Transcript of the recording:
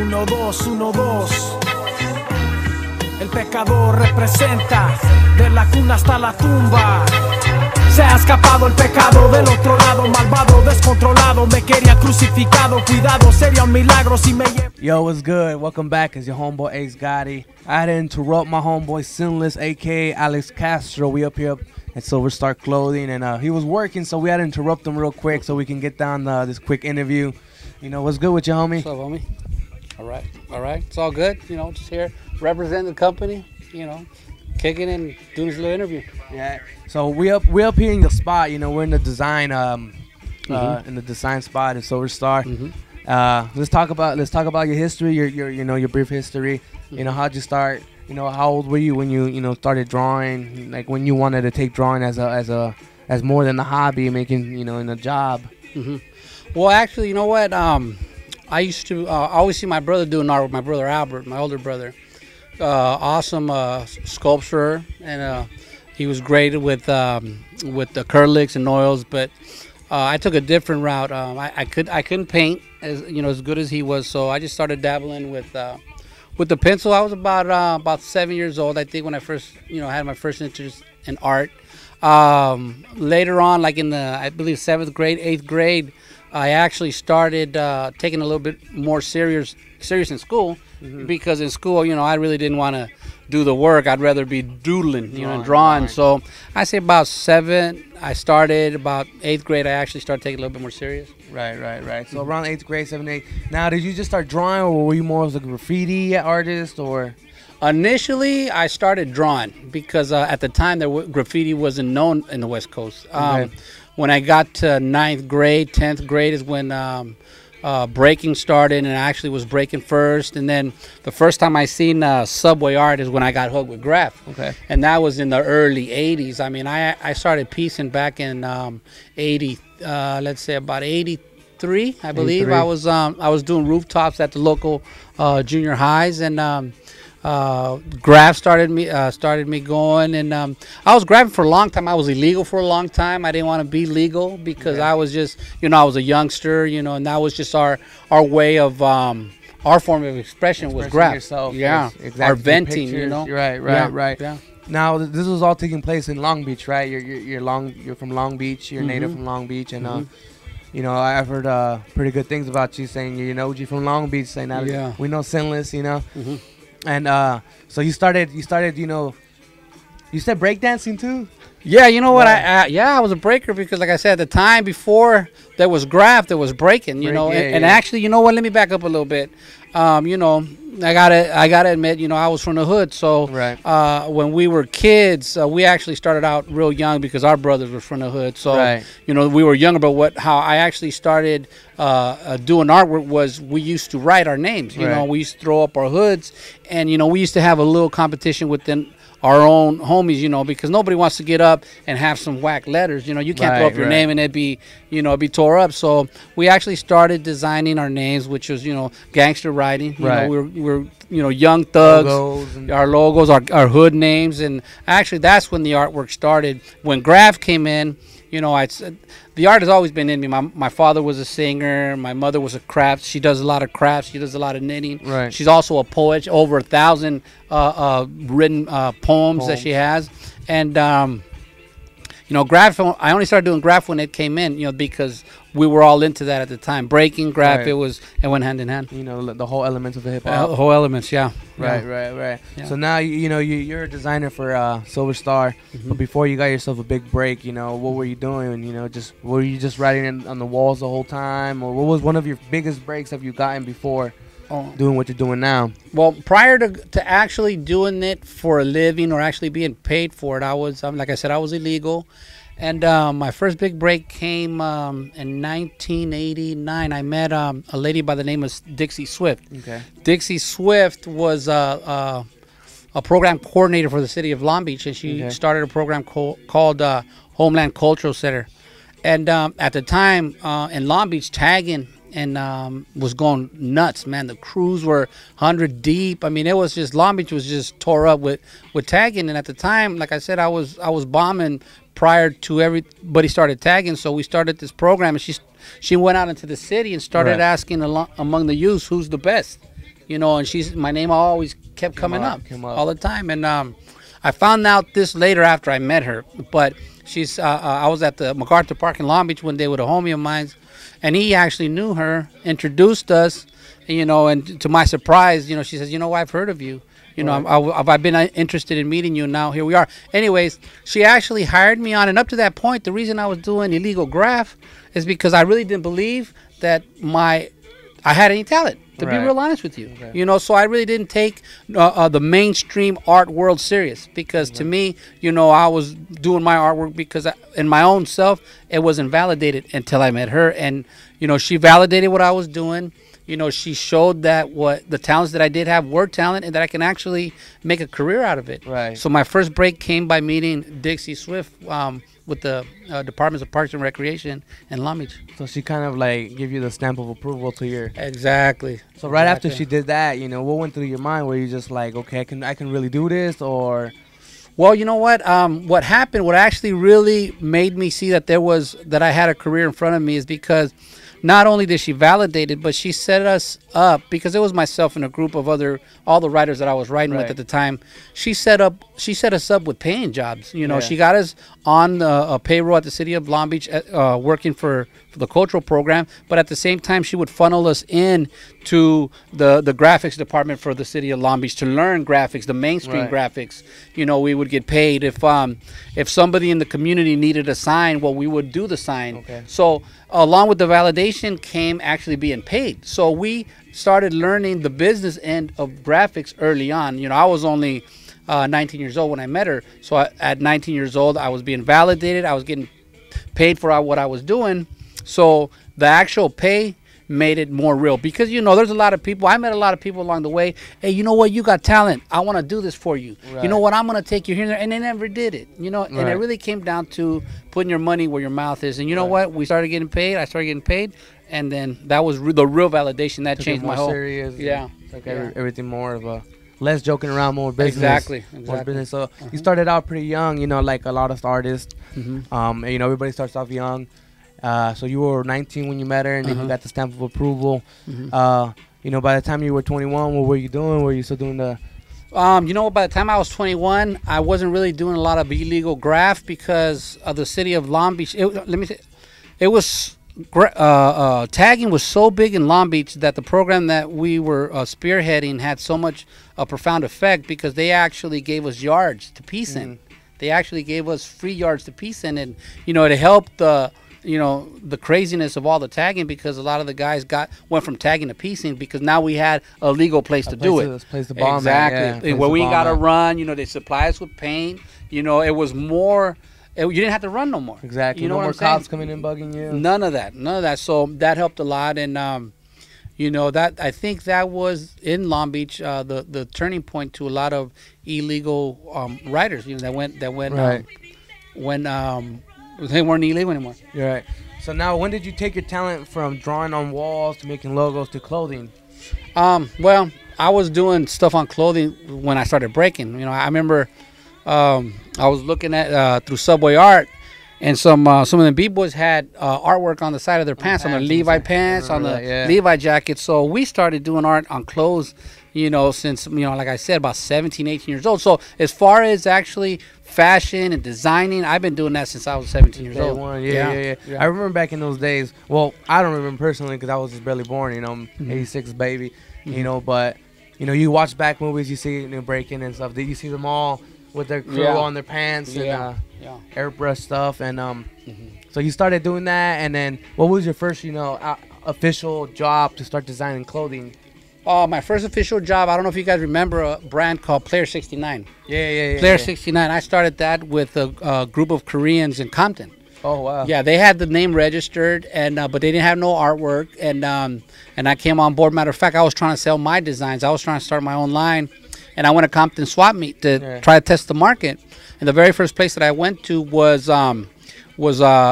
Uno, dos, uno, dos. El pecador representa de la cuna hasta la tumba. Se ha escapado el pecado del otro lado, malvado, descontrolado, me quería crucificado, cuidado, sería un milagro si me llevo. Yo, what's good? Welcome back. It's your homeboy Ace Gotti. I had to interrupt my homeboy Sinless, aka Alex Castro. We up here at Silver Star Clothing, and he was working, so we had to interrupt him real quick so we can get down this quick interview. You know, what's good with you, homie? What's up, homie? All right. It's all good. You know, just here representing the company. You know, kicking and doing this little interview. Yeah. So we up here in the spot. You know, we're in the design in the design spot in Silver Star. Let's talk about your history, your brief history. You know, how'd you start? You know, how old were you when you started drawing? Like when you wanted to take drawing as more than a hobby, making in a job. Well, actually, you know what? I used to always see my brother doing art with my brother Albert, my older brother. Awesome sculptor, and he was great with the acrylics and oils. But I took a different route. I couldn't paint as good as he was, so I just started dabbling with the pencil. I was about 7 years old, I think, when I first had my first interest in art. Later on, like in I believe 7th grade, 8th grade, I actually started taking a little bit more serious in school, because in school, I really didn't want to do the work. I'd rather be doodling, and drawing. So I say about 7, I started. About 8th grade, I actually started taking a little bit more serious. Right. So around 8th grade, 7, 8. Now, did you just start drawing, or were you more of a graffiti artist, or? Initially, I started drawing because at the time graffiti wasn't known in the West Coast. When I got to 9th grade, 10th grade is when breaking started, and I actually was breaking first. And then the first time I seen subway art is when I got hooked with graph. And that was in the early 80s. I mean, I started piecing back in 80, let's say about 83, I believe. 83. I was doing rooftops at the local junior highs, and graph started me going, and I was graphing for a long time. I was illegal for a long time. I didn't want to be legal because I was just, I was a youngster, and that was just our way of our form of expression was graph. Yourself, exactly. Our venting, Right. Yeah. Now this was all taking place in Long Beach, right? You're from Long Beach. You're native from Long Beach, and I've heard pretty good things about you, saying you're an OG from Long Beach, saying that we know Sinless, And so you started, you said breakdancing too? Yeah, you know what? I was a breaker because, like I said, at the time before there was graph, there was breaking, and actually, you know what? Let me back up a little bit. I gotta admit, I was from the hood, so when we were kids, we actually started out real young because our brothers were from the hood. So we were younger, but how I actually started doing artwork was we used to write our names. We used to throw up our hoods, and we used to have a little competition within our own homies, because nobody wants to get up and have some whack letters. You can't throw up your name and it'd be tore up. So we actually started designing our names, which was, gangster writing. We were young thugs, our logos, our hood names. And actually that's when the artwork started. When graph came in, the art has always been in me. My father was a singer. My mother was a craft. She does a lot of crafts. She does a lot of knitting. She's also a poet. Over 1,000 written poems that she has. And graph. I only started doing graph when it came in. Because we were all into that at the time. Breaking, graph. It went hand in hand. The whole elements of the hip hop. The whole elements, yeah. Right. Yeah. So now you're a designer for Silver Star. But before you got yourself a big break, what were you doing? Were you just writing on the walls the whole time, or what was one of your biggest breaks have you gotten before doing what you're doing now? Well, prior to actually doing it for a living or actually being paid for it, I was like I said, I was illegal. And my first big break came in 1989. I met a lady by the name of Dixie Swift. Dixie Swift was a program coordinator for the city of Long Beach, and she started a program called Homeland Cultural Center. And at the time in Long Beach, tagging was going nuts, man. The crews were 100 deep. I mean, it was just, Long Beach was just tore up with tagging. And at the time, like I said, I was bombing prior to everybody started tagging. So we started this program, and she went out into the city and started asking among the youth who's the best. you know, and my name always kept coming up all the time. And I found out this later after I met her, but I was at the MacArthur Park in Long Beach one day with a homie of mine, and he actually knew her, introduced us, you know, and to my surprise, you know, she says, you know, I've heard of you. You know, I've been interested in meeting you, and now here we are. Anyways, she actually hired me on, and up to that point, the reason I was doing illegal graph is because I really didn't believe that I had any talent, to be real honest with you. You know, so I really didn't take the mainstream art world serious, because to me, you know, I was doing my artwork because in my own self, it wasn't validated until I met her. And, you know, she validated what I was doing. You know, she showed that what the talents that I did have were talent, and that I can actually make a career out of it. Right. So my first break came by meeting Dixie Swift with the Departments of Parks and Recreation in Long Beach. So she kind of like give you the stamp of approval to your... Exactly. So right after she did that, you know, what went through your mind? Were you just like, okay, I can really do this, or... Well, you know what? What happened, what actually really made me see that I had a career in front of me, is because not only did she validate it, but she set us up, because it was myself and a group of all the writers that I was writing with at the time. She set us up with paying jobs. You know, she got us on a payroll at the city of Long Beach, working for the cultural program, but at the same time she would funnel us in to the graphics department for the city of Long Beach to learn graphics, the mainstream graphics. You know, we would get paid if somebody in the community needed a sign, well, we would do the sign. So along with the validation came actually being paid. So we started learning the business end of graphics early on. You know, I was only 19 years old when I met her. So at 19 years old, I was being validated. I was getting paid for what I was doing. So the actual pay made it more real, because, you know, there's a lot of people. I met a lot of people along the way. Hey, you know what? You got talent. I want to do this for you. You know what? I'm going to take you here and there. And they never did it, you know, and it really came down to putting your money where your mouth is. And you know what? We started getting paid. I started getting paid. And then that was the real validation that changed my whole... Serious, like everything more of a... Less joking around, more business. Exactly. More business. So you started out pretty young, you know, like a lot of artists. You know, everybody starts off young. So you were 19 when you met her, and then you got the stamp of approval. You know, by the time you were 21, what were you doing? Were you still doing the... you know, by the time I was 21, I wasn't really doing a lot of illegal graph, because of the city of Long Beach. Let me say, it was... tagging was so big in Long Beach that the program that we were spearheading had so much profound effect, because they actually gave us yards to piece in. They actually gave us free yards to piece in, and, you know, it helped you know, the craziness of all the tagging, because a lot of the guys went from tagging to piecing, because now we had a legal place to do it. Place to bomb exactly. Where we ain't got to run, you know, they supply us with paint. You know, it was more... you didn't have to run no more. Exactly. You know, no more cops coming in bugging you. None of that. So that helped a lot, and you know, that I think that was in Long Beach the turning point to a lot of illegal writers. You know, that went when they weren't illegal anymore. You're right. So now, when did you take your talent from drawing on walls to making logos to clothing? Well, I was doing stuff on clothing when I started breaking. You know, I remember. I was looking at through Subway Art, and some of the B-boys had artwork on the side of their pants, on their Levi pants, on the Levi jackets. So we started doing art on clothes, you know, since, you know, like I said, about 17, 18 years old. So as far as actually fashion and designing, I've been doing that since I was 17 years old. Yeah. I remember back in those days. Well, I don't remember personally, because I was just barely born. You know, I'm 86 baby. You know, but you know, you watch back movies, you see, you know, breaking and stuff. You see them all with their curl on their pants and airbrush stuff, and so you started doing that. And then what was your first, you know, official job to start designing clothing? My first official job, I don't know if you guys remember a brand called Player 69. Player 69. I started that with a group of Koreans in Compton. Oh wow. Yeah, they had the name registered, and but they didn't have no artwork, and I came on board. Matter of fact, I was trying to sell my designs. I was trying to start my own line. And I went to Compton Swap Meet to try to test the market. And the very first place that I went to was